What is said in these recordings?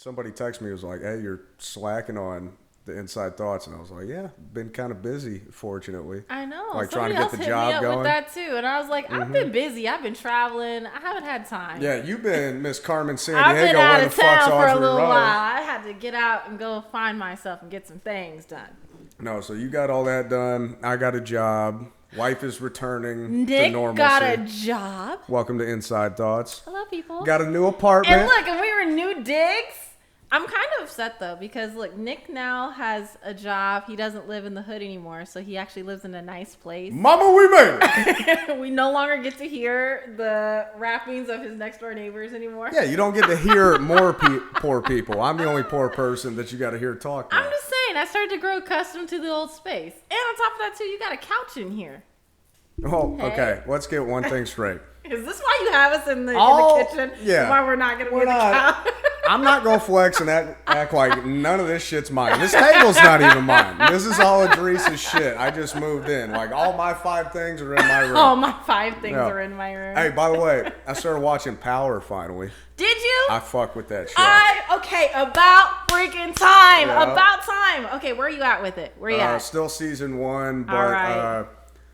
somebody texted me, was like, hey, you're slacking on the Inside Thoughts. And I was like, yeah, been kind of busy, fortunately. I know. Like somebody trying to get the job hit me up going. with that too. And I was like, I've been busy. I've been traveling. I haven't had time. Yeah, you've been Miss Carmen San I've Diego. been out Where of the fuck's town for a Audrey little Rose? while. I had to get out and go find myself and get some things done. No, so you got all that done. I got a job. Wife is returning to Nick normalcy. got a job. Welcome to Inside Thoughts. Hello, people. Got a new apartment. And look, and we were new digs. I'm kind of upset though because look, Nick now has a job. He doesn't live in the hood anymore, so he actually lives in a nice place. Mama, we made it. We no longer get to hear the rappings of his next door neighbors anymore. Yeah, you don't get to hear more poor people. I'm the only poor person that you got to hear talk. I'm just saying, I started to grow accustomed to the old space, and on top of that too, you got a couch in here. Oh, okay. Let's get one thing straight. Is this why you have us in the kitchen? Yeah. Why we're not gonna be in the couch? I'm not gonna flex and act like none of this shit's mine. This table's not even mine. This is all Idris's shit. I just moved in. Like all my 5 things are in my room. All my 5 things are in my room. Hey, by the way, I started watching Power finally. Did you? I fuck with that show. Okay, about freaking time. Yeah. About time. Okay, where are you at with it? Where you at? Still season 1, but all right.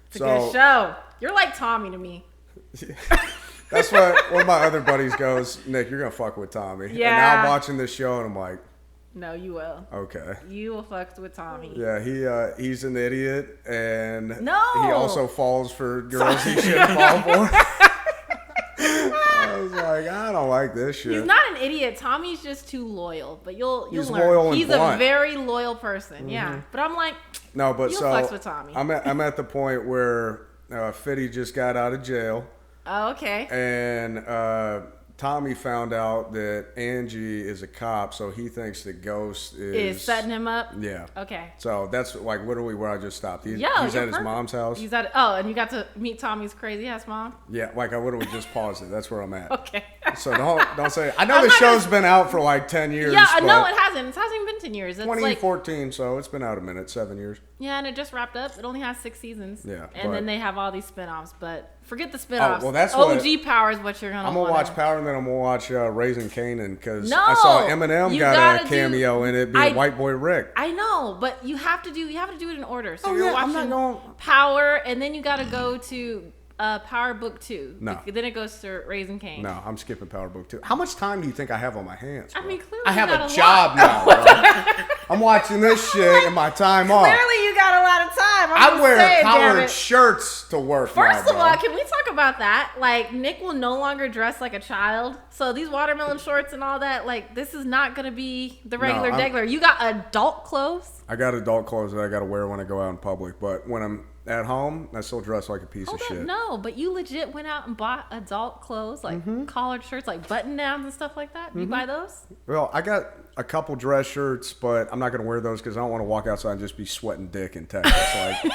It's a good show. You're like Tommy to me. That's what one of my other buddies goes, Nick, you're gonna fuck with Tommy. Yeah. And now I'm watching this show and I'm like, no, you will. Okay. You will fuck with Tommy. Yeah, he's an idiot and no. He also falls for girls he shouldn't fall for. I was like, I don't like this shit. He's not an idiot. Tommy's just too loyal, but you'll he's learn. Loyal and he's blunt. a very loyal person. Yeah, but I'm like, no, but you'll so flex with Tommy. I'm at the point where Fitty just got out of jail. Oh, okay. And Tommy found out that Angie is a cop, so he thinks that Ghost is setting him up. Yeah. Okay. So that's like literally where I just stopped. He's at his mom's house. He's at and you got to meet Tommy's crazy ass mom. Yeah, like I literally just paused it. That's where I'm at. Okay. So don't say. I know the show's been out for like 10 years. Yeah, no, it hasn't. It hasn't even been 10 years. It's 2014, so it's been out a minute, 7 years. Yeah, and it just wrapped up. It only has 6 seasons. Yeah. And then they have all these spinoffs, but forget the spinoffs. Oh, well, that's OG Power is what you're gonna. I'm gonna watch Power, and then I'm gonna watch Raising Kanan because no, I saw Eminem got a cameo in it, being White Boy Rick. I know, but you have to do it in order. So Oh, you're yeah, watching I'm not going... Power, and then you got to go to Power Book 2. No. Then it goes to Raising Cain. No, I'm skipping Power Book 2. How much time do you think I have on my hands, bro? I mean, clearly I have you got a job now, bro. I'm watching this shit in my time off. Clearly you got a lot of time. I wear collared shirts to work. First now, of all, can we talk about that? Like, Nick will no longer dress like a child. So these watermelon shorts and all that, like, this is not going to be the regular degler. You got adult clothes? I got adult clothes that I got to wear when I go out in public. But when I'm at home, I still dress like a piece of shit. No, but you legit went out and bought adult clothes, like collared shirts, like button downs and stuff like that. You buy those? Well, I got a couple dress shirts, but I'm not going to wear those because I don't want to walk outside and just be sweating dick in Texas. Like,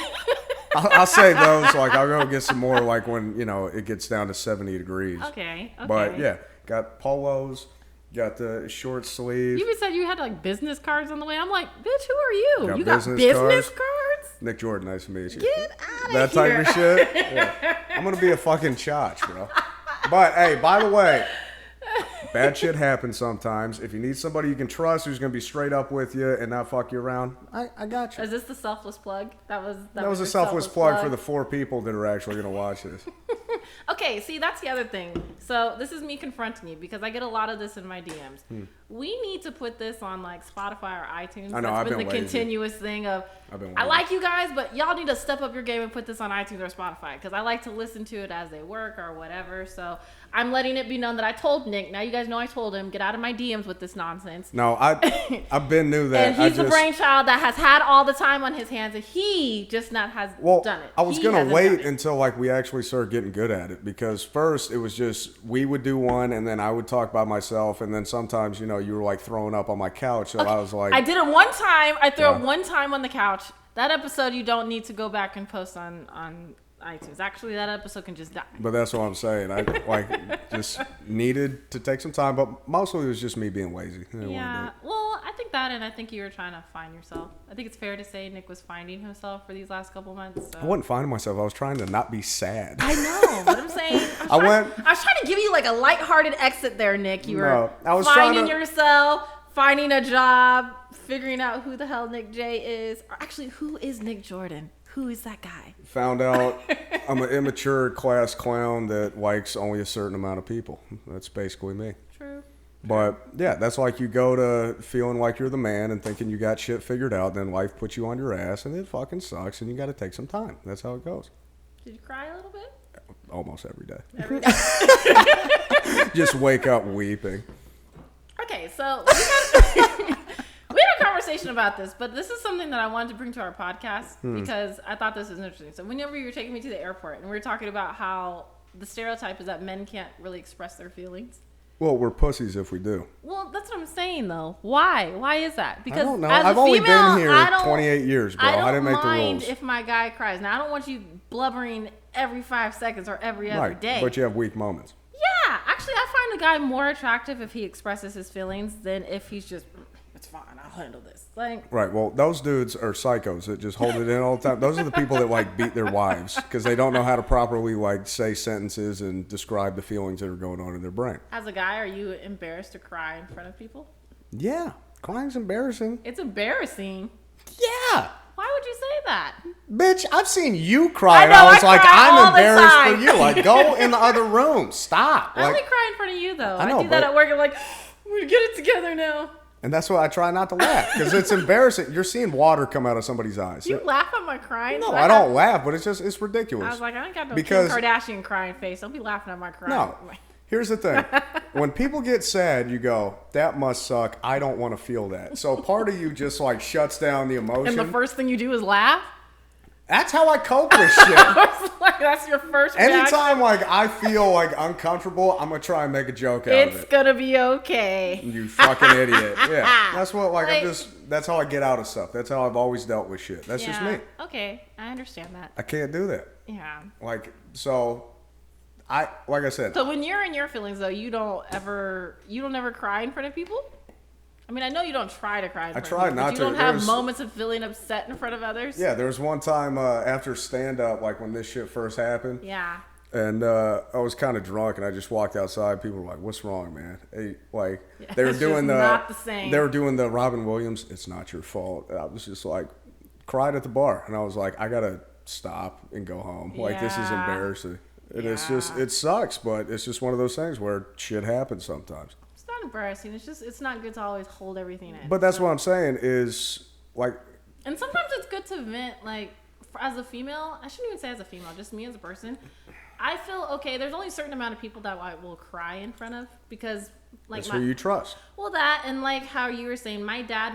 I'll say those. Like, I'll go get some more. Like when it gets down to 70 degrees. Okay. But yeah, got polos. Got the short sleeve. You even said you had like business cards on the way. I'm like, bitch, who are you? Got you got business cards? Nick Jordan, nice to meet you. Get out of that here. Type of shit. Yeah. I'm gonna be a fucking chotch, bro. But hey, by the way, bad shit happens sometimes. If you need somebody you can trust who's gonna be straight up with you and not fuck you around, I got you. Is this the selfless plug? That was a selfless plug for the 4 people that are actually gonna watch this. Okay, see, that's the other thing. So this is me confronting you because I get a lot of this in my DMs. We need to put this on like Spotify or iTunes. I know, That's I've been the lazy. continuous thing of I like you guys, but y'all need to step up your game and put this on iTunes or Spotify because I like to listen to it as they work or whatever. So I'm letting it be known that I told Nick. Now you guys know I told him, get out of my DMs with this nonsense. No, I've been knew that. And he's the brainchild that has had all the time on his hands, and he just not has done it. I was going to wait until like we actually started getting good at it because first it was just we would do one and then I would talk by myself and then sometimes, you were like throwing up on my couch. So I was like... I did it one time. I threw up one time on the couch. That episode you don't need to go back and post on iTunes. Actually, that episode can just die. But that's what I'm saying. I just needed to take some time, but mostly it was just me being lazy. Yeah. Well, I think that, and I think you were trying to find yourself. I think it's fair to say Nick was finding himself for these last couple months. So. I wasn't finding myself. I was trying to not be sad. I know, but I'm saying I was trying to give you like a lighthearted exit there, Nick. You were finding yourself, finding a job, figuring out who the hell Nick J is, or actually, who is Nick Jordan? Who is that guy? Found out I'm an immature class clown that likes only a certain amount of people. That's basically me. True. But yeah, that's like you go to feeling like you're the man and thinking you got shit figured out, then life puts you on your ass and it fucking sucks and you got to take some time. That's how it goes. Did you cry a little bit? Almost every day. Every day. Just wake up weeping. Okay, so we had a conversation about this, but this is something that I wanted to bring to our podcast because I thought this was interesting. So whenever you were taking me to the airport and we were talking about how the stereotype is that men can't really express their feelings. Well, we're pussies if we do. Well, that's what I'm saying, though. Why? Why is that? Because I don't know. As I've a only female, been here 28 years, bro. I didn't make the rules. I don't mind if my guy cries. Now, I don't want you blubbering every 5 seconds or every other day. But you have weak moments. Yeah. Actually, I find a guy more attractive if he expresses his feelings than if he's just, it's fine, I'll handle this. Like, right. Well, those dudes are psychos that just hold it in all the time. Those are the people that like beat their wives because they don't know how to properly like say sentences and describe the feelings that are going on in their brain. As a guy, are you embarrassed to cry in front of people? Yeah. Crying's embarrassing. It's embarrassing. Yeah. Why would you say that? Bitch, I've seen you cry. I know, I was like, cry all I'm the embarrassed time. for you. Like, go in the other room. Stop. I Like, only cry in front of you, though. I know, I do that but- at work. I'm like, we're going to get it together now. and that's why I try not to laugh because it's embarrassing. You're seeing water come out of somebody's eyes. You laugh at my crying? No, I don't laugh, but it's ridiculous. I was like, I ain't got no Because- Kim Kardashian crying face. Don't be laughing at my crying. No. Here's the thing. When people get sad, you go, that must suck. I don't want to feel that. So part of you just like shuts down the emotion. And the first thing you do is laugh? That's how I cope with shit. Like, that's your first reaction? Anytime like I feel like uncomfortable, I'm going to try and make a joke out of It's it. going to be okay. You fucking idiot. Yeah. That's what Like- that's how I get out of stuff. That's how I've always dealt with shit. That's just me. Okay, I understand that. I can't do that. Yeah. Like I said, So when you're in your feelings, though, you don't ever cry in front of people? I mean, I know you don't try to cry in front of try people, not but you to. don't have There's- moments of feeling upset in front of others? yeah, there was one time after stand up, like when this shit first happened. Yeah. And I was kind of drunk, and I just walked outside. People were like, "What's wrong, man?" Hey, like they were It's doing just not the same. They were doing the Robin Williams. It's not your fault. And I was just like, cried at the bar, and I was like, I gotta stop and go home. Like this is Yeah. embarrassing. And it's just Yeah. it sucks, but it's just one of those things where shit happens sometimes. It's not embarrassing. It's not good to always hold everything in. But that's what I'm saying is like, And sometimes it's good to vent, like, as a female. I shouldn't even say as a female, just me as a person. I feel, okay, there's only a certain amount of people that I will cry in front of because, like, that's who you trust. well, that and like how you were saying, my dad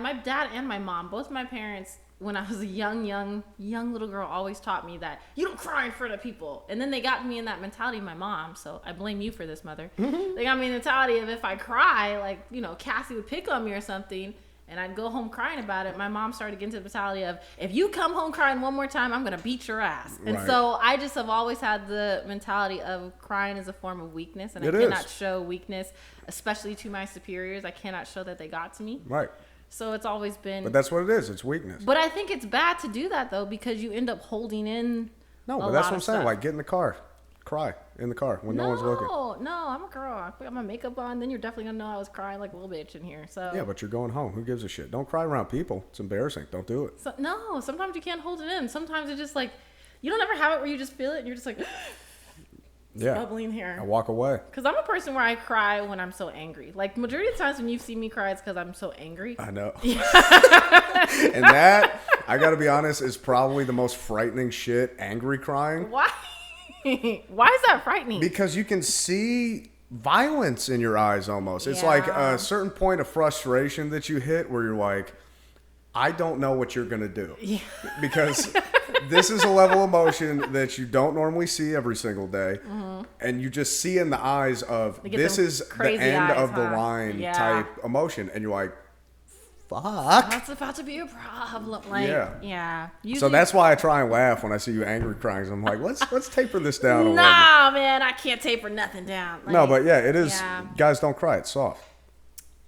and my mom, both my parents, when I was a young little girl, always taught me that you don't cry in front of people. And then they got me in that mentality, my mom, so I blame you for this, mother. They got me in the mentality of if I cry, like, you know, Cassie would pick on me or something, and I'd go home crying about it. My mom started getting to the mentality of, if you come home crying one more time, I'm going to beat your ass. And Right. so I just have always had the mentality of crying as a form of weakness, and It I cannot is. show weakness, especially to my superiors. I cannot show that they got to me. Right. So it's always been... But that's what it is. It's weakness. But I think it's bad to do that, though, because you end up holding in No, a but that's lot what I'm of saying. stuff. Like, get in the car. Cry in the car when no one's looking. No, I'm a girl. I put my makeup on, then you're definitely going to know I was crying like a little bitch in here. So Yeah, but you're going home. Who gives a shit? Don't cry around people. It's embarrassing. Don't do it. No, sometimes you can't hold it in. Sometimes it's just like, you don't ever have it where you just feel it and you're just like, Yeah. bubbling here. I walk away. Because I'm a person where I cry when I'm so angry. Like, majority of the times when you see me cry, it's because I'm so angry. I know. And that, I got to be honest, is probably the most frightening shit, angry crying. Why? Why is that frightening? Because you can see violence in your eyes almost. It's Yeah. like a certain point of frustration that you hit where you're like, I don't know what you're going to do. Yeah. Because this is a level of emotion that you don't normally see every single day. And you just see in the eyes of, They get this them is the crazy end eyes, of the huh? line Yeah. type emotion. And you're like, fuck. That's about to be a problem. Like, Yeah. yeah. So Usually- that's why I try and laugh when I see you angry crying. I'm like, let's taper this down a little bit. Nah, man, I can't taper nothing down. Like, No, but yeah, it is. Yeah. Guys, don't cry. It's soft.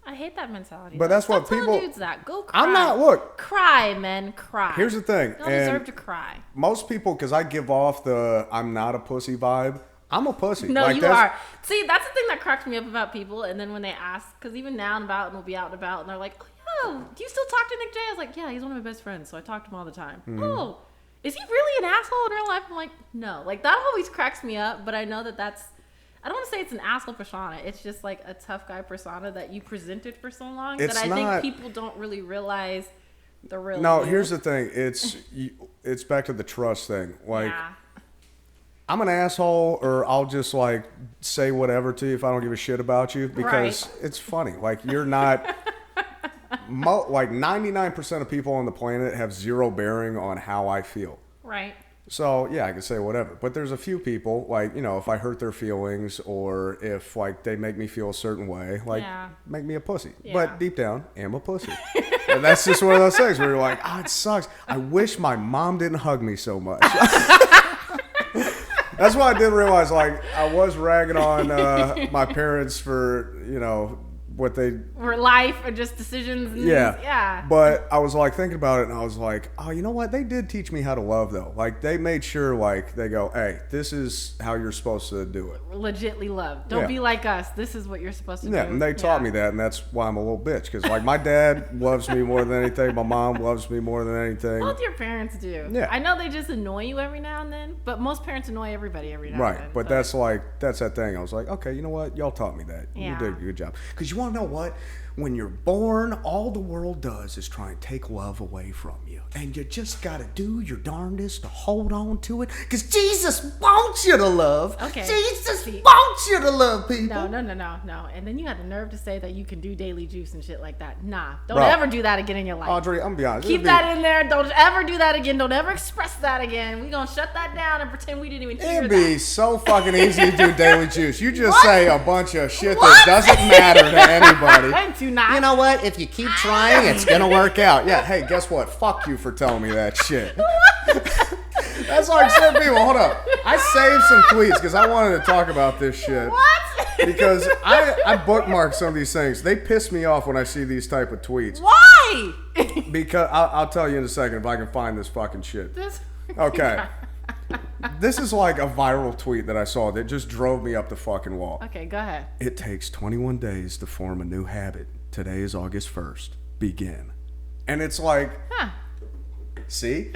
I hate that mentality. But though. that's what Stop telling people- dudes that. Go cry. I'm not. Look, Cry, men. Cry. here's the thing. You don't and deserve to cry. most people, because I give off the I'm not a pussy vibe, I'm a pussy. No, like, you are. See, that's the thing that cracks me up about people. And then when they ask, because even now and about, and we'll be out and about, and they're like, "Oh, yeah, do you still talk to Nick J?" I was like, "Yeah, he's one of my best friends, so I talk to him all the time." Mm-hmm. Oh, is he really an asshole in real life? I'm like, no. Like, that always cracks me up. But I know that that's, I don't want to say it's an asshole persona. It's just like a tough guy persona that you presented for so long that I think people don't really realize the real. No, you. here's the thing. It's back to the trust thing. Like. Yeah. I'm an asshole, or I'll just like say whatever to you if I don't give a shit about you because it's funny. Like you're not. Like 99% of people on the planet have zero bearing on how I feel. Right. So yeah, I can say whatever. But there's a few people, like, you know, if I hurt their feelings or if like they make me feel a certain way, like make me a pussy. Yeah. But deep down, I'm a pussy. And that's just one of those things where you're like, it sucks. I wish my mom didn't hug me so much. That's why I did realize, like, I was ragging on my parents for, you know, what they... For life or just decisions. And yeah. But I was, like, thinking about it, and I was like, oh, you know what? They did teach me how to love, though. Like, they made sure, like, they go, hey, this is how you're supposed to do it. Legitly love. Don't be like us. This is what you're supposed to do. Yeah, and they taught me that, and that's why I'm a little bitch. Because, like, my dad loves me more than anything. My mom loves me more than anything. Both your parents do. Yeah. I know they just annoy you every now and then, but most parents annoy everybody every now and then. Right, but that's that thing. I was like, okay, you know what? Y'all taught me that. Yeah. You did a good job. Because you want to know what? When you're born, all the world does is try and take love away from you. And you just got to do your darndest to hold on to it. Because Jesus wants you to love. Okay. Jesus wants you to love people. No. And then you had the nerve to say that you can do daily juice and shit like that. Nah. Don't ever do that again in your life. Audrey, I'm going to be honest. Keep that in there. Don't ever do that again. Don't ever express that again. We're going to shut that down and pretend we didn't even hear that. It'd be so fucking easy to do daily juice. You just say a bunch of shit that doesn't matter to anybody. Do not. You know what? If you keep trying, it's going to work out. Yeah, hey, guess what? Fuck you for telling me that shit. That's like some people. Hold up. I saved some tweets because I wanted to talk about this shit. What? Because I bookmarked some of these things. They piss me off when I see these type of tweets. Why? Because I'll tell you in a second if I can find this fucking shit. Okay. This is like a viral tweet that I saw that just drove me up the fucking wall. Okay, go ahead. It takes 21 days to form a new habit. Today is August 1st. Begin. And it's like, see?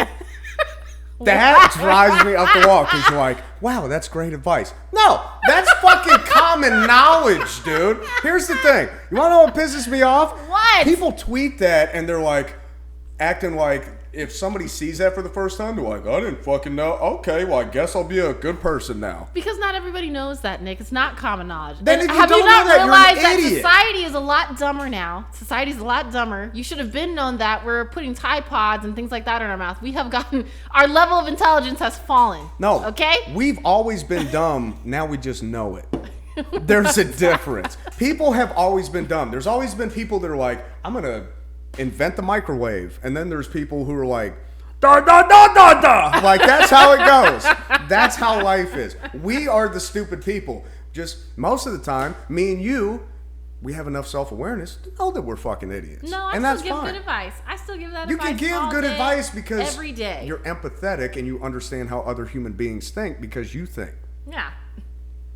That drives me up the wall because you're like, wow, that's great advice. No, that's fucking common knowledge, dude. Here's the thing. You want to know what pisses me off? What? People tweet that and they're like, acting like if somebody sees that for the first time, they're like, I didn't fucking know. Okay, well, I guess I'll be a good person now. Because not everybody knows that, Nick. It's not common knowledge. Then if you have don't you not know that, realized you're an that idiot. society is a lot dumber now? Society's a lot dumber. You should have been known that we're putting Tide Pods and things like that in our mouth. We have gotten, our level of intelligence has fallen. No. Okay? We've always been dumb. Now we just know it. There's a difference. People have always been dumb. There's always been people that are like, I'm going to invent the microwave. And then there's people who are like, da da da da da. Like, that's how it goes. That's how life is. We are the stupid people. Just most of the time, me and you, we have enough self-awareness to know that we're fucking idiots. No, I still give good advice. I still give that advice. You can give good advice because every day you're empathetic and you understand how other human beings think because you think. Yeah.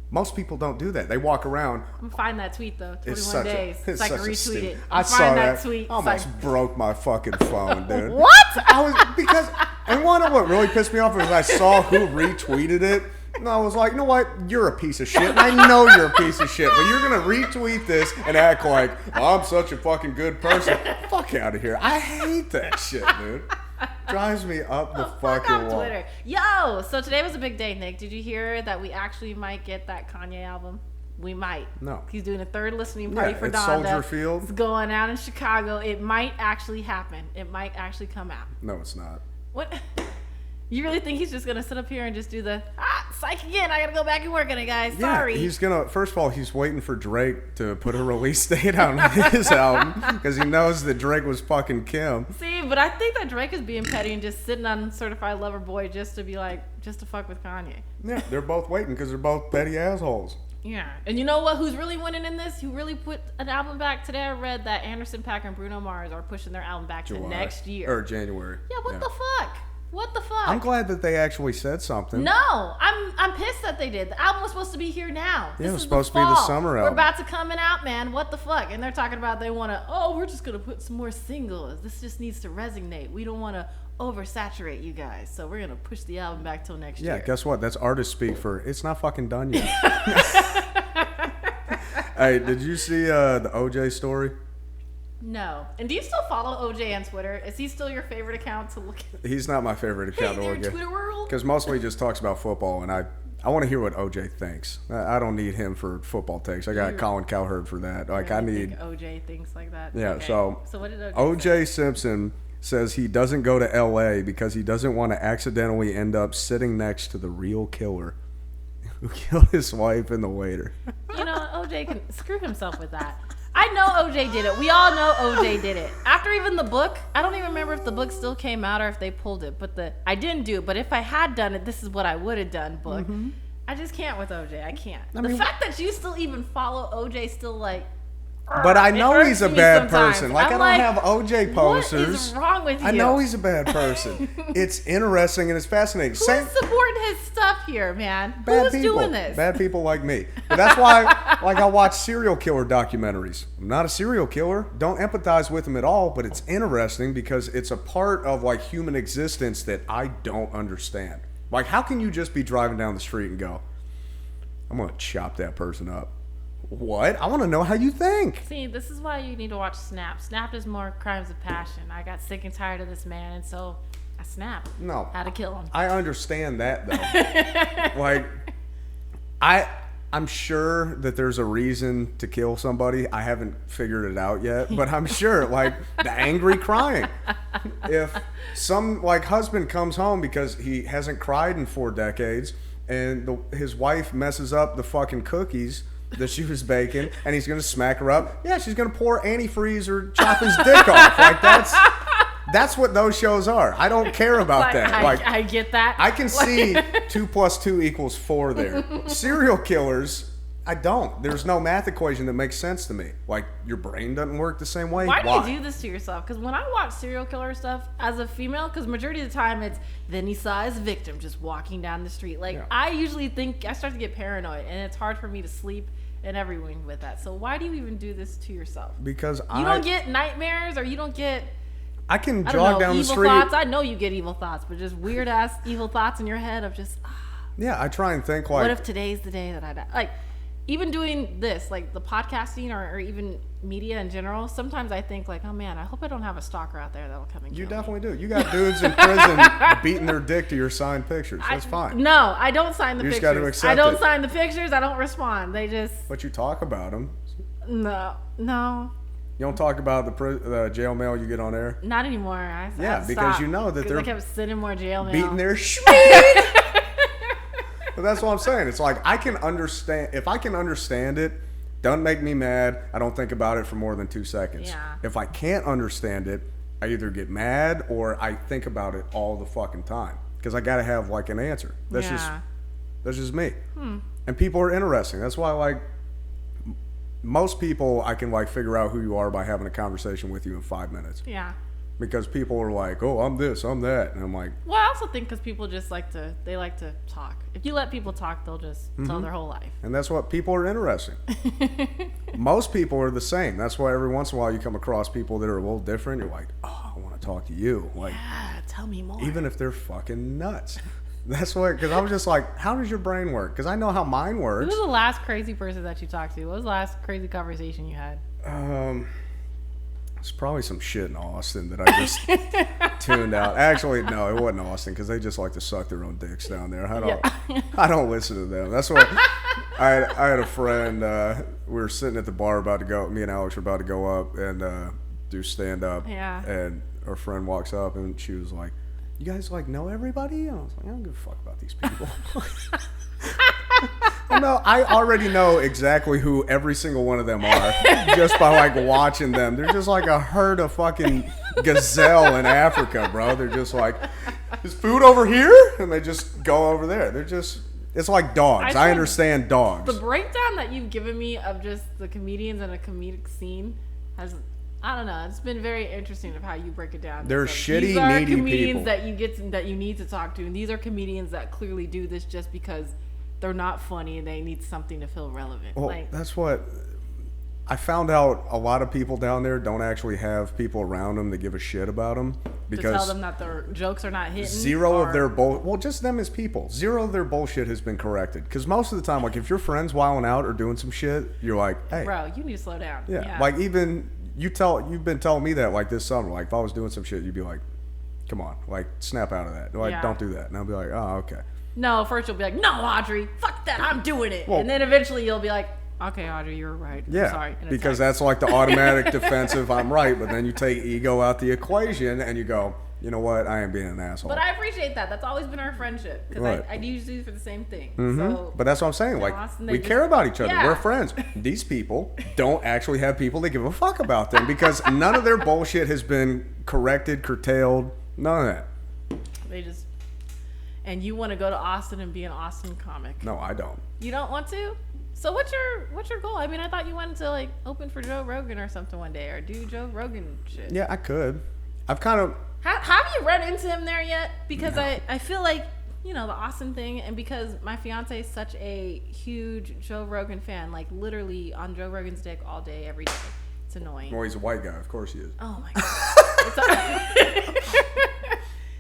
Most people don't do that. They walk around. I'm gonna find that tweet though. 21 days. It's so I can such a retweet stupid. it. I saw that. Tweet. I almost broke my fucking phone, dude. What? And one of what really pissed me off was I saw who retweeted it. And I was like, you know what? You're a piece of shit. And I know you're a piece of shit. But you're going to retweet this and act like, I'm such a fucking good person. Fuck out of here. I hate that shit, dude. Drives me up the fucking wall. Twitter. Yo, so today was a big day, Nick. Did you hear that we actually might get that Kanye album? We might. No. He's doing a third listening party for it's Donda. Soldier Field. It's going out in Chicago. It might actually happen. It might actually come out. No, it's not. What? You really think he's just going to sit up here and just do the, psych again, I got to go back and work on it, guys. Sorry. Yeah, he's going to, first of all, he's waiting for Drake to put a release date on his album because he knows that Drake was fucking Kim. See, but I think that Drake is being petty and just sitting on Certified Lover Boy just to be like, just to fuck with Kanye. Yeah, they're both waiting because they're both petty assholes. Yeah. And you know what? Who's really winning in this? Who really put an album back? Today I read that Anderson .Paak and Bruno Mars are pushing their album back to next year. Or January. Yeah, what the fuck? What the fuck? I'm glad that they actually said something. No, I'm pissed that they did. The album was supposed to be here now. Yeah, This it was is supposed the to be the fall. summer We're album. about to coming out, man. What the fuck? And they're talking about they want to. Oh, we're just gonna put some more singles. This just needs to resonate. We don't want to oversaturate you guys, so we're gonna push the album back till next year. Yeah, guess what? That's artist speak for it's not fucking done yet. Hey, did you see the OJ story? No. And do you still follow OJ on Twitter? Is he still your favorite account to look at? He's not my favorite account Hey to there, look Twitter world. because mostly he just talks about football, and I want to hear what OJ thinks. I don't need him for football takes. I got Colin Cowherd for that. Like I need OJ thinks like that. Yeah. Okay. So what did OJ say? Simpson says he doesn't go to L.A. because he doesn't want to accidentally end up sitting next to the real killer who killed his wife and the waiter. You know, OJ can screw himself with that. I know OJ did it. We all know OJ did it. After even the book, I don't even remember if the book still came out or if they pulled it. But I didn't do it. But if I had done it, this is what I would have done. Book. Mm-hmm. I just can't with OJ. I can't. I The mean, fact that you still even follow OJ still like. But I it know hurts he's a me bad sometimes. person. Like, I'm I don't have OJ posters. What is wrong with you? I know he's a bad person. It's interesting and it's fascinating. Who's supporting his stuff here, man? Bad Who's people. doing this? Bad people like me. But that's why, like, I watch serial killer documentaries. I'm not a serial killer. Don't empathize with him at all. But it's interesting because it's a part of like human existence that I don't understand. Like, how can you just be driving down the street and go, "I'm gonna chop that person up"? What? I want to know how you think. See, this is why you need to watch Snap. Snap is more crimes of passion. I got sick and tired of this man, and so I snapped. No. How to kill him. I understand that though. Like, I'm sure that there's a reason to kill somebody. I haven't figured it out yet, but I'm sure, like, the angry crying. If some, like, husband comes home because he hasn't cried in 4 decades and his wife messes up the fucking cookies that she was baking and he's going to smack her up, yeah, she's going to pour antifreeze or chop his dick off. Like, that's what those shows are. I don't care about that. I get that. I can see 2 + 2 = 4 there. Serial killers, I don't. There's no math equation that makes sense to me. Like, your brain doesn't work the same way. Why do you do this to yourself? Because when I watch serial killer stuff as a female, because majority of the time it's then he saw his victim just walking down the street. Like, Yeah. I usually think I start to get paranoid, and it's hard for me to sleep and everything with that. So why do you even do this to yourself? Because you don't get nightmares, or you don't get I can I jog don't know, down the evil street. thoughts. I know you get evil thoughts, but just weird ass evil thoughts in your head of just Yeah, I try and think like, what if today's the day that I die? Like, even doing this, like the podcasting or even media in general, sometimes I think like, oh man, I hope I don't have a stalker out there that'll come and kill you me. definitely do. You got dudes in prison beating their dick to your signed pictures. That's fine. No, I don't sign the You just pictures. gotta accept I don't it. sign the pictures. I don't respond. They just But you talk about them. no. You don't talk about the jail mail you get on air. Not anymore. Yeah, because you know that they're I kept sending more jail mail. beating their schmeat. But that's what I'm saying. It's like I can understand. If I can understand it, doesn't make me mad. I don't think about it for more than 2 seconds. Yeah. If I can't understand it, I either get mad or I think about it all the fucking time because I gotta have like an answer. That's just me. And people are interesting. That's why like most people I can like figure out who you are by having a conversation with you in 5 minutes. Yeah. Because people are like, oh, I'm this, I'm that, and I'm like, Well, I also think because people just like to talk. If you let people talk, they'll just tell their whole life. and that's what people are interesting. Most people are the same. That's why every once in a while you come across people that are a little different. You're like, oh, I want to talk to you. Like, Yeah, tell me more. even if they're fucking nuts. That's what, because I was just like, how does your brain work? Because I know how mine Who works. was the last crazy person that you talked to? What was the last crazy conversation you had? It's probably some shit in Austin that I just tuned out. Actually, no, it wasn't Austin because they just like to suck their own dicks down there. I don't listen to them. That's what I had a friend. We were sitting at the bar about to go. Me and Alex were about to go up and do stand up. Yeah. And our friend walks up and she was like, "You guys like know everybody?" And I was like, "I don't give a fuck about these people." No, I already know exactly who every single one of them are just by like watching them. They're just like a herd of fucking gazelle in Africa, bro. They're just like, is food over here? And they just go over there. They're just, it's like dogs. I understand dogs. The breakdown that you've given me of just the comedians and a comedic scene has, I don't know. It's been very interesting of how you break it down. They're shitty, these are needy comedians people that you need to talk to, and these are comedians that clearly do this just because they're not funny and they need something to feel relevant. Well, that's what I found out. A lot of people down there don't actually have people around them that give a shit about them because to tell them that their jokes are not hitting. Zero of their just them as people. Zero of their bullshit has been corrected. Because most of the time, like if your friend's wilding out or doing some shit, you're like, hey, bro, you need to slow down. Yeah. Like even you've been telling me that like this summer. Like if I was doing some shit, you'd be like, come on, like snap out of that. Like don't do that. And I'll be like, oh, okay. No, first you'll be like, no, Audrey, fuck that, I'm doing it. Well, and then eventually you'll be like, okay, Audrey, you're right. Yeah, I'm sorry. because that's like the automatic defensive, I'm right. But then you take ego out the equation and you go, you know what, I ain't being an asshole. But I appreciate that. That's always been our friendship. Because I usually do for the same thing. Mm-hmm. So, but that's what I'm saying. Like, we care about each other. Yeah. We're friends. These people don't actually have people that give a fuck about them because none of their bullshit has been corrected, curtailed, none of that. They just... And you want to go to Austin and be an Austin comic. No, I don't. You don't want to? So what's your goal? I mean, I thought you wanted to like open for Joe Rogan or something one day, or do Joe Rogan shit. Yeah, I could. I've kind of. Have you run into him there yet? Because no. I feel like the Austin thing, and because my fiance is such a huge Joe Rogan fan, like literally on Joe Rogan's dick all day, every day. It's annoying. Well, he's a white guy, of course he is. Oh my god.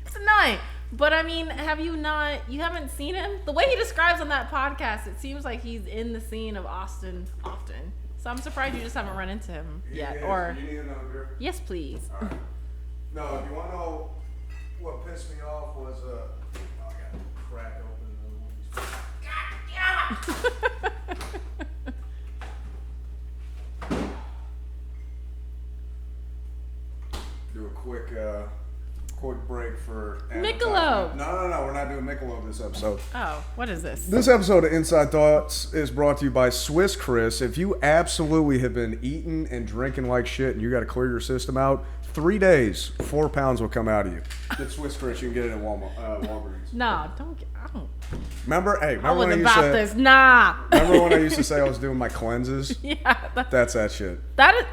It's annoying. But I mean, you haven't seen him? The way he describes on that podcast, it seems like he's in the scene of Austin often. So I'm surprised you just haven't run into him yet. Or you need another beer? Yes, please. All right. No, if you want to know what pissed me off was I got to crack open the God. Do a quick break for Michelob. No, we're not doing Michelob this episode. Oh, what is this? This episode of Inside Thoughts is brought to you by Swiss Chris. If you absolutely have been eating and drinking like shit and you got to clear your system out, 3 days, 4 pounds will come out of you. Get Swiss Chris. You can get it at Walgreens. No, I don't. Remember when I used to say I was doing my cleanses? Yeah. That's that shit.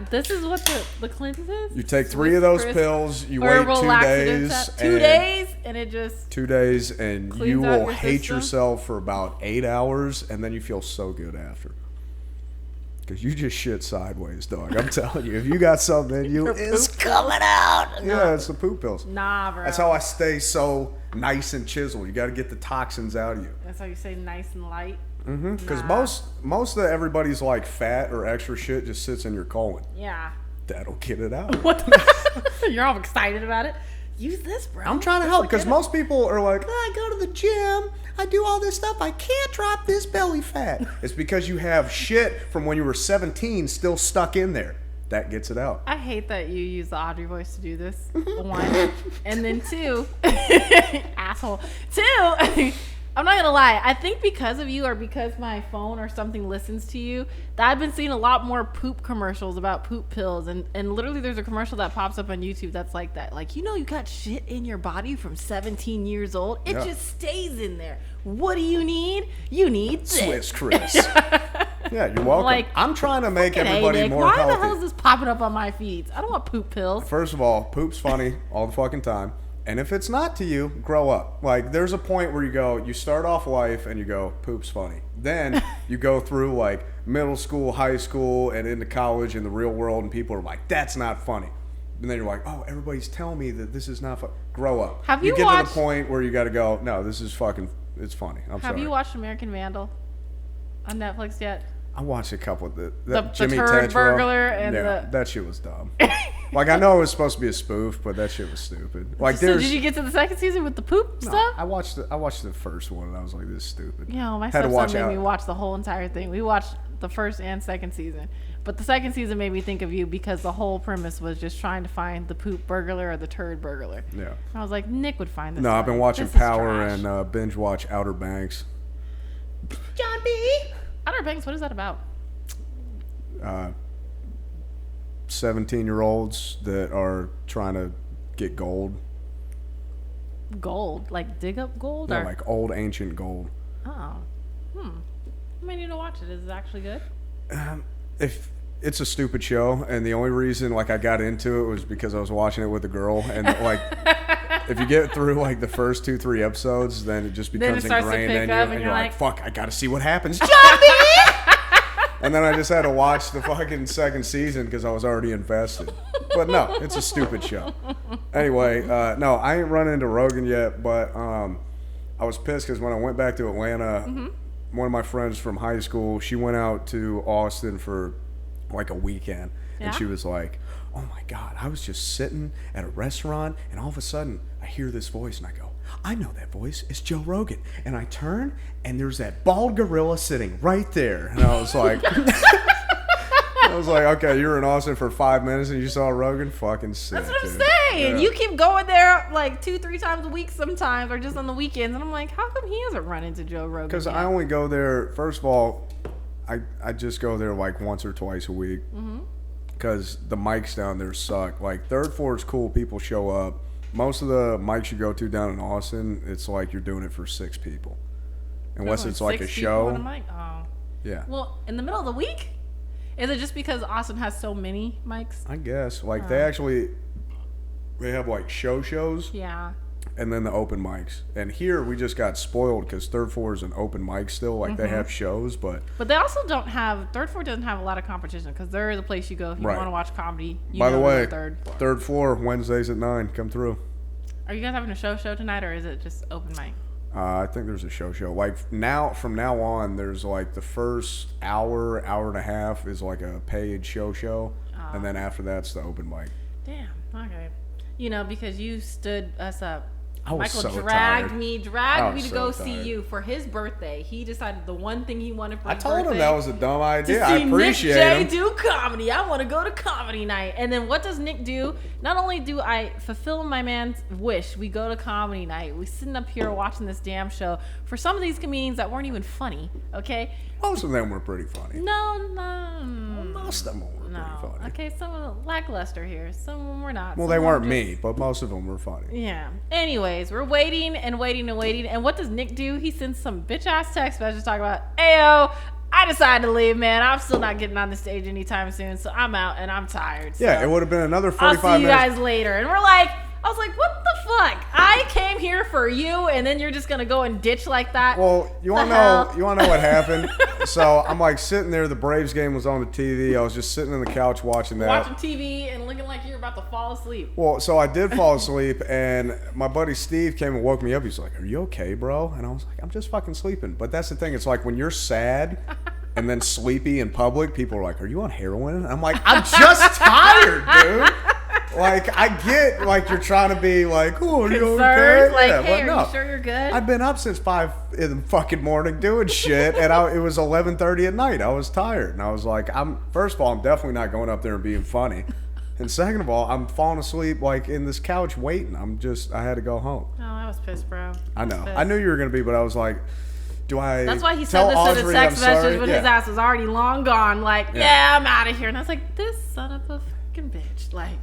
This is what the cleanses is? You take 3 of those pills, you wait 2 days. 2 days, and it just... 2 days, and you will hate yourself for about 8 hours, and then you feel so good after. Because you just shit sideways, dog. I'm telling you. If you got something in you, it's coming out. Yeah, it's the poop pills. Nah, bro. That's how I stay so nice and chiseled. You got to get the toxins out of you. That's how you say nice and light? Mm-hmm. Because most of everybody's like fat or extra shit just sits in your colon. Yeah. That'll get it out. What? You're all excited about it? Use this, bro. I'm trying to help because most people are like, I go to the gym, I do all this stuff, I can't drop this belly fat. It's because you have shit from when you were 17 still stuck in there. That gets it out. I hate that you use the Audrey voice to do this. 1. And then 2, asshole. 2, I'm not gonna lie. I think because of you or because my phone or something listens to you, that I've been seeing a lot more poop commercials about poop pills. And literally there's a commercial that pops up on YouTube that's like that. Like, you got shit in your body from 17 years old. It just stays in there. What do you need? You need this. Swiss Chris. Yeah, you're welcome. Like, I'm trying to make everybody more healthy. Why the hell is this popping up on my feeds? I don't want poop pills. First of all, poop's funny all the fucking time. And if it's not to you, grow up. Like, there's a point where you start off life and you go, poop's funny. Then you go through, like, middle school, high school, and into college in the real world, and people are like, that's not funny. And then you're like, oh, everybody's telling me that this is not funny. Grow up. You get to the point where you got to go, no, this is fucking, it's funny. I'm sorry. Have you watched American Vandal on Netflix yet? I watched a couple of the Jimmy Turd Burglar and that shit was dumb. Like, I know it was supposed to be a spoof, but that shit was stupid. Like, so did you get to the second season with the poop stuff? I watched the first one and I was like, this is stupid. My stepson made me watch the whole entire thing. We watched the first and second season, but the second season made me think of you because the whole premise was just trying to find the poop burglar or the turd burglar. Yeah. And I was like, Nick would find this. No, I've been watching Power and binge watch Outer Banks. John B. Outer Banks, what is that about? 17-year-olds that are trying to get gold. Gold? Like dig up gold? No, like old ancient gold. Oh. I may need to watch it. Is it actually good? If it's a stupid show, and the only reason like I got into it was because I was watching it with a girl, and like if you get through like the first 2-3 episodes, then it just becomes ingrained in you, and you're like, fuck, I gotta see what happens, and then I just had to watch the fucking second season because I was already invested. But no, it's a stupid show. Anyway, no, I ain't run into Rogan yet, but I was pissed because when I went back to Atlanta, one of my friends from high school, she went out to Austin for like a weekend, and she was like, oh my God, I was just sitting at a restaurant, and all of a sudden I hear this voice, and I go, I know that voice, it's Joe Rogan. And I turn, and there's that bald gorilla sitting right there, and I was like okay, you were in Austin for 5 minutes and you saw Rogan? Fucking sick. That's what I'm saying. Yeah. You keep going there like 2-3 times a week sometimes, or just on the weekends, and I'm like, how come he hasn't run into Joe Rogan? Because I only go there, first of all, I just go there like once or twice a week. Because the mics down there suck. Like, third floor is cool, people show up. Most of the mics you go to down in Austin, it's like you're doing it for 6 people. Unless it's like a show. On a mic? Oh. Yeah. Well, in the middle of the week? Is it just because Austin has so many mics? I guess. Like, they have like shows. Yeah. And then the open mics. And here we just got spoiled because third floor is an open mic still. Like, they have shows, but they also don't have, third floor doesn't have a lot of competition because they're the place you go if you want to watch comedy. By the way, third floor, Wednesdays at 9. Come through. Are you guys having a show tonight, or is it just open mic? I think there's a show. Like, from now on, there's like the first hour and a half is like a paid show. And then after that's the open mic. Damn. Okay. You know, because you stood us up. Michael dragged me to go see you for his birthday. He decided the one thing he wanted for his birthday. I told him that was a dumb idea. To see I appreciate Nick J do comedy. I want to go to comedy night. And then what does Nick do? Not only do I fulfill my man's wish, we go to comedy night. We sitting up here watching this damn show for some of these comedians that weren't even funny. Okay. Most of them were pretty funny. No. Most of them were pretty funny. Okay, some of them lackluster here. Some of them were not. Well, they weren't me, but most of them were funny. Yeah. Anyways, we're waiting. And what does Nick do? He sends some bitch-ass text message talking about, Ayo, I decided to leave, man. I'm still not getting on the stage anytime soon, so I'm out and I'm tired. So yeah, it would have been another 45 minutes. I'll see you guys later. And I was like, what the fuck? I came here for you, and then you're just gonna go and ditch like that? Well, you wanna know what happened? So I'm like sitting there, the Braves game was on the TV. I was just sitting on the couch watching that. Watching TV and looking like you're about to fall asleep. Well, so I did fall asleep, and my buddy Steve came and woke me up. He's like, are you okay, bro? And I was like, I'm just fucking sleeping. But that's the thing. It's like when you're sad and then sleepy in public, people are like, are you on heroin? And I'm like, I'm just tired, dude. Like, I get, like, you're trying to be like, oh, are you okay? Like, hey, are you sure you're good? I've been up since 5 in the fucking morning doing shit, and it was 11:30 at night. I was tired, and I was like, first of all, I'm definitely not going up there and being funny. And second of all, I'm falling asleep, like, in this couch waiting. I had to go home. Oh, I was pissed, bro. I know. I knew you were going to be, but I was like, That's why he said this in a text message when his ass was already long gone. Like, I'm out of here. And I was like, this son of a fucking bitch. Like,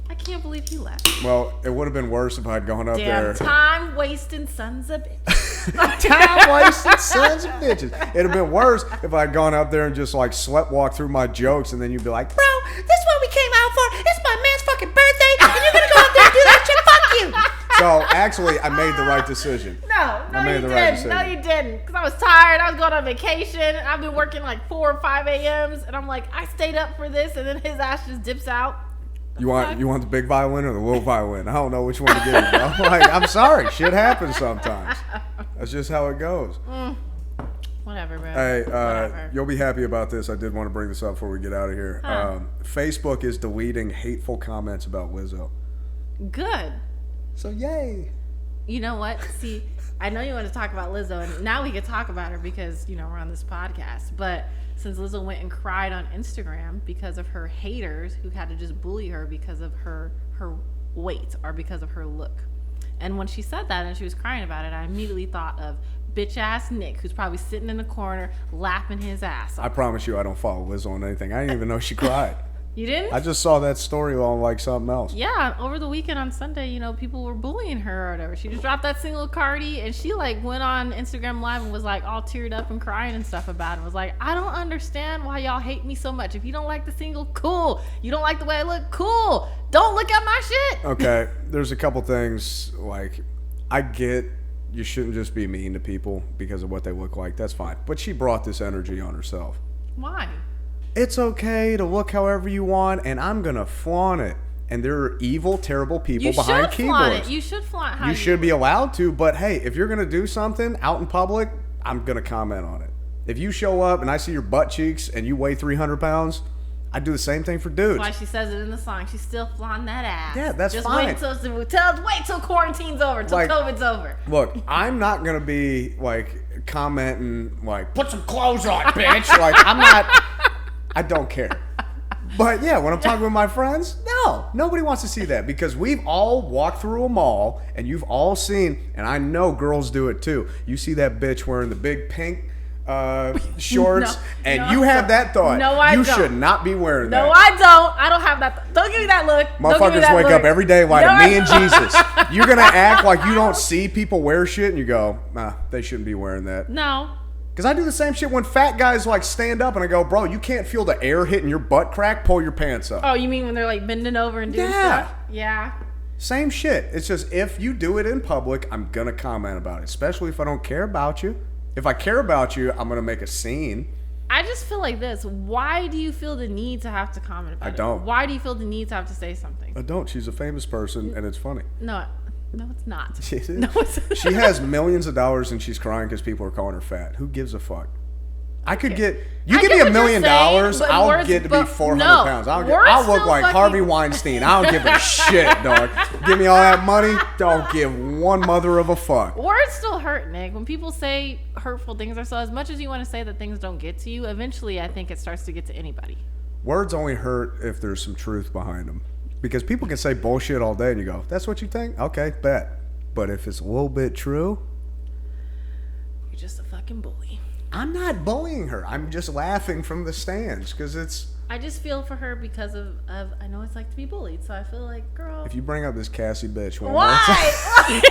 I can't believe he left. Well, it would have been worse if I'd gone up there. Time wasting sons of bitches. Time wasting sons of bitches. It'd have been worse if I'd gone up there and just like sleptwalk through my jokes, and then you'd be like, bro, this is what we came out for. It's my man's fucking birthday, and you're gonna go up there and do that shit. Fuck you. So actually, I made the right decision. No, you didn't. No, you didn't. Because I was tired. I was going on vacation. I've been working like 4 or 5 a.m.s, and I'm like, I stayed up for this, and then his ass just dips out. You want the big violin or the little violin? I don't know which one to give you, bro. Like, I'm sorry. Shit happens sometimes. That's just how it goes. Whatever, man. Hey, Whatever. You'll be happy about this. I did want to bring this up before we get out of here. Facebook is deleting hateful comments about Lizzo. Good. So, yay. You know what? See, I know you want to talk about Lizzo, and now we can talk about her because, we're on this podcast. But since Lizzo went and cried on Instagram because of her haters who had to just bully her because of her weight or because of her look. And when she said that and she was crying about it, I immediately thought of bitch ass Nick, who's probably sitting in the corner laughing his ass off. I promise you I don't follow Lizzo on anything. I didn't even know she cried. You didn't? I just saw that story on like something else. Yeah, over the weekend on Sunday, people were bullying her or whatever. She just dropped that single Cardi, and she like went on Instagram Live and was like all teared up and crying and stuff about it. Was like, I don't understand why y'all hate me so much. If you don't like the single, cool. You don't like the way I look, cool. Don't look at my shit. Okay, there's a couple things like I get you shouldn't just be mean to people because of what they look like. That's fine. But she brought this energy on herself. Why? It's okay to look however you want, and I'm going to flaunt it. And there are evil, terrible people behind keyboards. You should flaunt how you should be allowed to, but hey, if you're going to do something out in public, I'm going to comment on it. If you show up and I see your butt cheeks and you weigh 300 pounds, I do the same thing for dudes. That's why she says it in the song. She's still flaunting that ass. Yeah, that's fine. Wait till quarantine's over, till COVID's over. Look, I'm not going to be like commenting like, put some clothes on, bitch. Like, I don't care. But yeah, when I'm talking with my friends, no, nobody wants to see that because we've all walked through a mall and you've all seen, and I know girls do it too. You see that bitch wearing the big pink shorts, you have that thought. No, I don't. You should not be wearing that. No, I don't. I don't have that. Don't give me that look. Motherfuckers wake up every day like me and Jesus. You're going to act like you don't see people wear shit and you go, nah, they shouldn't be wearing that. No. Because I do the same shit when fat guys like stand up and I go, bro, you can't feel the air hitting your butt crack, pull your pants up. Oh, you mean when they're like bending over and doing stuff? Yeah. Same shit. It's just if you do it in public, I'm going to comment about it, especially if I don't care about you. If I care about you, I'm going to make a scene. I just feel like this. Why do you feel the need to have to comment about it? I don't. Why do you feel the need to have to say something? I don't. She's a famous person and it's funny. No, it's not. She is. No, it's not. She has millions of dollars and she's crying because people are calling her fat. Who gives a fuck? I could get... You give me $1 million, I'll get to be 400 pounds. I'll look like Harvey Weinstein. I don't give a shit, dog. Give me all that money, don't give one mother of a fuck. Words still hurt, Nick. When people say hurtful things, or so, as much as you want to say that things don't get to you, eventually I think it starts to get to anybody. Words only hurt if there's some truth behind them. Because people can say bullshit all day and you go, that's what you think? Okay, bet. But if it's a little bit true... You're just a fucking bully. I'm not bullying her. I'm just laughing from the stands because it's... I just feel for her because of I know it's like to be bullied. So I feel like, girl... If you bring up this Cassie bitch one more time...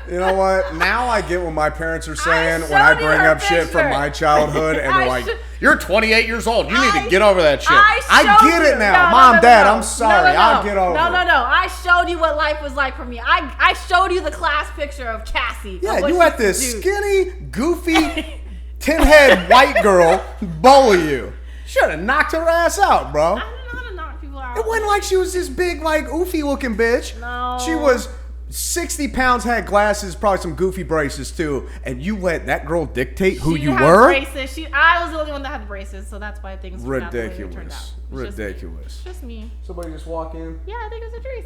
You know what? Now I get what my parents are saying when I bring up shit from my childhood and they're like, you're 28 years old. You need to get over that shit. I get it now. Mom, Dad, I'm sorry. I'll get over it. No. I showed you what life was like for me. I showed you the class picture of Cassie. Yeah, you had this skinny, goofy, tin-head white girl bully you. Should have knocked her ass out, bro. I don't know how to knock people out. It wasn't like she was this big, like, oofy-looking bitch. No. She was... 60 pounds, had glasses, probably some goofy braces too, and you let that girl dictate who you were? Braces. I was the only one that had the braces, so that's why things turned out the way they turned out. Ridiculous. Just me. Somebody just walk in? Yeah, I think it was Idris.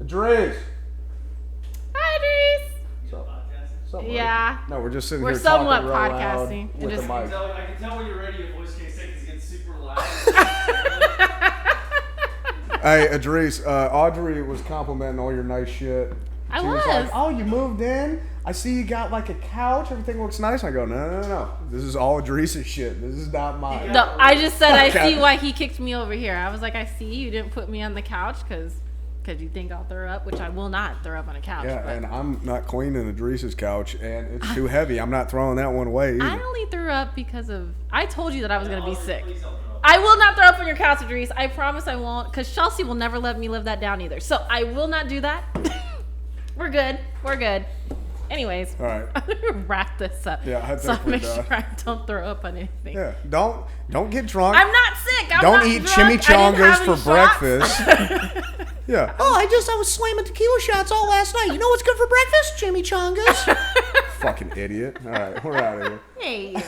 Idris! Hi, Idris! What's up, yeah. No, we're just sitting here talking somewhat real podcasting. Loud with the mic. I can tell when you're ready, your voice gets sick because it gets super loud. Hey, Idris, Audrey was complimenting all your nice shit. She was like, oh, you moved in? I see you got like a couch. Everything looks nice. I go, no. This is all Idris' shit. This is not mine. No, I just said I see why he kicked me over here. I was like, I see you didn't put me on the couch because you think I'll throw up, which I will not throw up on a couch. Yeah, and I'm not cleaning Idris' couch, and it's too heavy. I'm not throwing that one away either. I only threw up because of... I told you that I was going to be sick. I will not throw up on your couch, Idris. I promise I won't, because Chelsea will never let me live that down either. So I will not do that. We're good. Anyways, all right. I'm gonna wrap this up. Yeah, I think so we're make done. sure I don't throw up on anything. Yeah, don't get drunk. I'm not sick. Don't eat chimichangas for breakfast. Yeah. Oh, I was slamming tequila shots all last night. You know what's good for breakfast? Chimichangas. Fucking idiot. All right, we're out of here. Hey.